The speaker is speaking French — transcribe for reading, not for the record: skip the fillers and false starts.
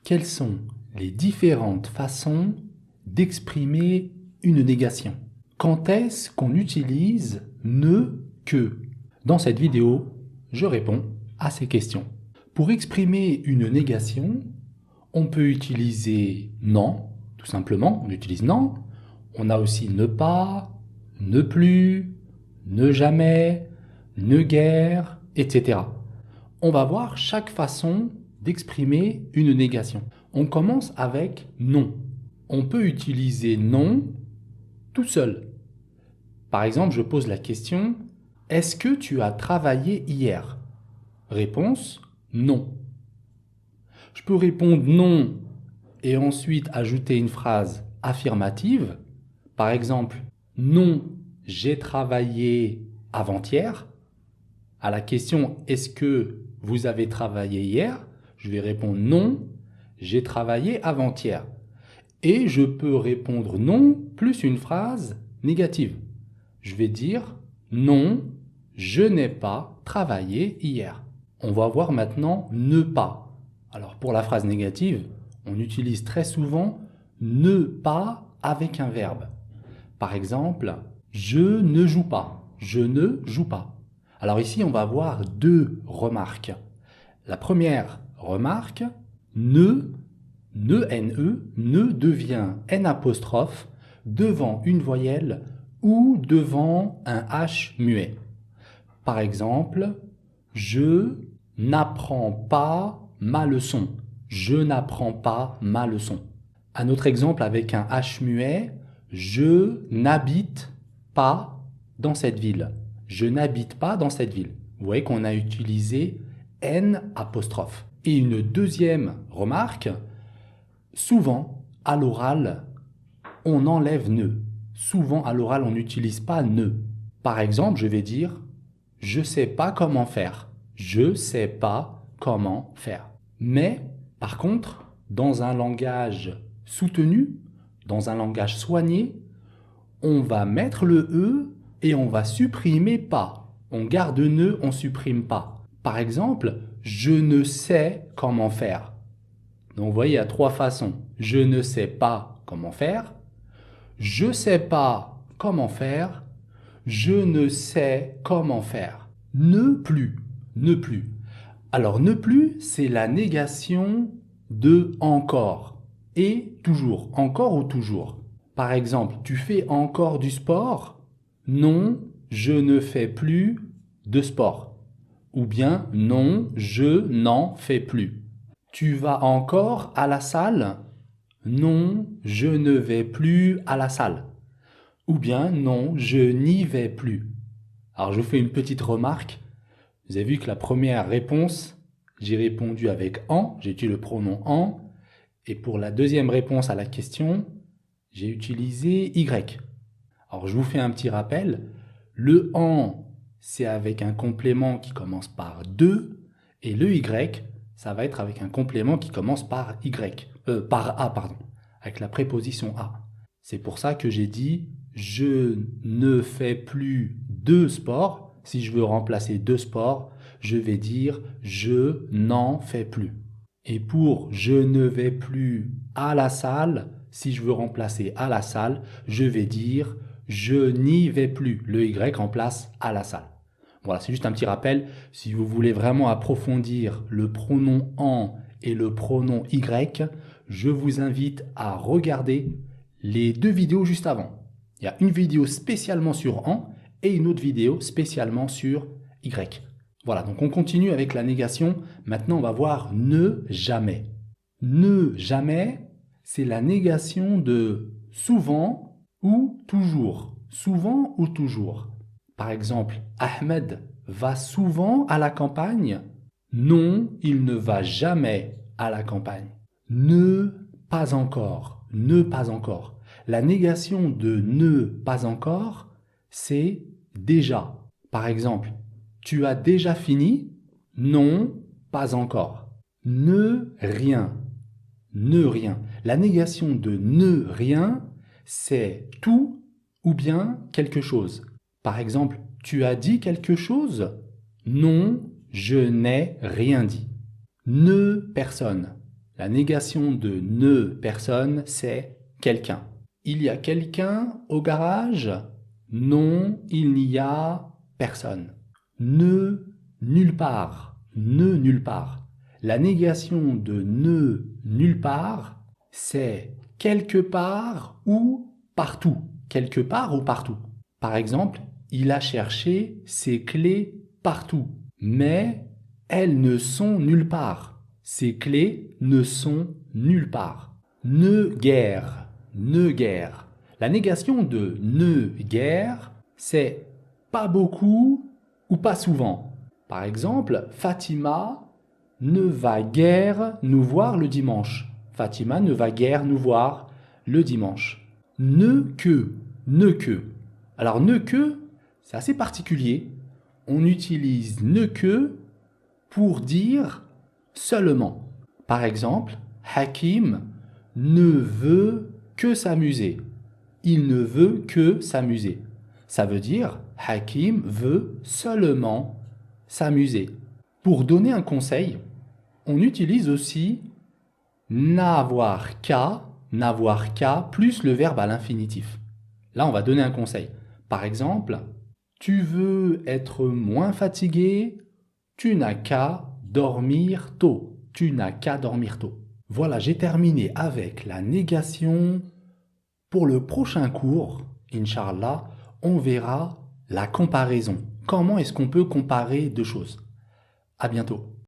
Quelles sont les différentes façons d'exprimer une négation? Quand est-ce qu'on utilise ne, que? Dans cette vidéo, je réponds à ces questions. Pour exprimer une négation, on peut utiliser non, tout simplement, on utilise non. On a aussi ne pas, ne plus, ne jamais, ne guère, etc. On va voir chaque façon d'exprimer une négation. On commence avec non. On peut utiliser non tout seul. Par exemple, je pose la question « Est-ce que tu as travaillé hier ?» Réponse « Non ». Je peux répondre « non » et ensuite ajouter une phrase affirmative. Par exemple, « Non, j'ai travaillé avant-hier ». À la question « Est-ce que vous avez travaillé hier ?» je vais répondre « Non, j'ai travaillé avant-hier ». Et je peux répondre « Non » plus une phrase négative. Je vais dire « Non, je n'ai pas travaillé hier ». On va voir maintenant « ne pas ». Alors pour la phrase négative, on utilise très souvent « ne pas » avec un verbe. Par exemple, « Je ne joue pas »,« Je ne joue pas ». Alors ici, on va avoir deux remarques. La première remarque, ne devient n' devant une voyelle ou devant un H muet. Par exemple, je n'apprends pas ma leçon. Je n'apprends pas ma leçon. Un autre exemple avec un H muet, je n'habite pas dans cette ville. Je n'habite pas dans cette ville. Vous voyez qu'on a utilisé n'. Et une deuxième remarque, souvent à l'oral, on enlève ne. Souvent à l'oral, on n'utilise pas ne. Par exemple, je vais dire « Je ne sais pas comment faire ». Je ne sais pas comment faire. Mais, par contre, dans un langage soutenu, dans un langage soigné, on va mettre le e et on va supprimer pas. On garde ne, on supprime pas. Par exemple, je ne sais comment faire. Donc vous voyez, il y a trois façons. Je ne sais pas comment faire. Je ne sais pas comment faire. Je ne sais comment faire. Ne plus. Ne plus. Alors ne plus, c'est la négation de encore et toujours. Encore ou toujours. Par exemple, tu fais encore du sport? Non, je ne fais plus de sport. Ou bien non, je n'en fais plus. Tu vas encore à la salle? Non, je ne vais plus à la salle. Ou bien non, je n'y vais plus. Alors je fais une petite remarque. Vous avez vu que la première réponse, j'ai répondu avec en, j'ai utilisé le pronom en. Et pour la deuxième réponse à la question, j'ai utilisé y. Alors je vous fais un petit rappel. Le en, c'est avec un complément qui commence par de, et le y, ça va être avec un complément qui commence par par a, pardon, avec la préposition a. C'est pour ça que j'ai dit je ne fais plus de sport. Si je veux remplacer de sport, je vais dire je n'en fais plus. Et pour je ne vais plus à la salle, si je veux remplacer à la salle, je vais dire je n'y vais plus. Le y remplace à la salle. Voilà, c'est juste un petit rappel. Si vous voulez vraiment approfondir le pronom en et le pronom y, je vous invite à regarder les deux vidéos juste avant. Il y a une vidéo spécialement sur en et une autre vidéo spécialement sur y. Voilà, donc on continue avec la négation. Maintenant, on va voir ne jamais. Ne jamais, c'est la négation de souvent ou toujours. Souvent ou toujours. Par exemple, Ahmed va souvent à la campagne? Non, il ne va jamais à la campagne. Ne pas encore. Ne pas encore. La négation de ne pas encore, c'est déjà. Par exemple, tu as déjà fini? Non, pas encore. Ne rien. Ne rien. La négation de ne rien, c'est tout ou bien quelque chose. Par exemple, tu as dit quelque chose? Non, je n'ai rien dit. Ne personne. La négation de ne personne, c'est quelqu'un. Il y a quelqu'un au garage? Non, il n'y a personne. Ne nulle part. Ne nulle part. La négation de ne nulle part, c'est quelque part ou partout. Quelque part ou partout. Par exemple, il a cherché ses clés partout, mais elles ne sont nulle part. Ces clés ne sont nulle part. Ne guère, ne guère. La négation de ne guère, c'est pas beaucoup ou pas souvent. Par exemple, Fatima ne va guère nous voir le dimanche. Fatima ne va guère nous voir le dimanche. Ne que, ne que. Alors ne que, c'est assez particulier. On utilise ne que pour dire seulement. Par exemple, Hakim ne veut que s'amuser. Il ne veut que s'amuser. Ça veut dire Hakim veut seulement s'amuser. Pour donner un conseil, on utilise aussi n'avoir qu'à plus le verbe à l'infinitif. Là, on va donner un conseil. Par exemple, tu veux être moins fatigué, tu n'as qu'à dormir tôt. Tu n'as qu'à dormir tôt. Voilà, j'ai terminé avec la négation. Pour le prochain cours, Inch'Allah, on verra la comparaison. Comment est-ce qu'on peut comparer deux choses? À bientôt.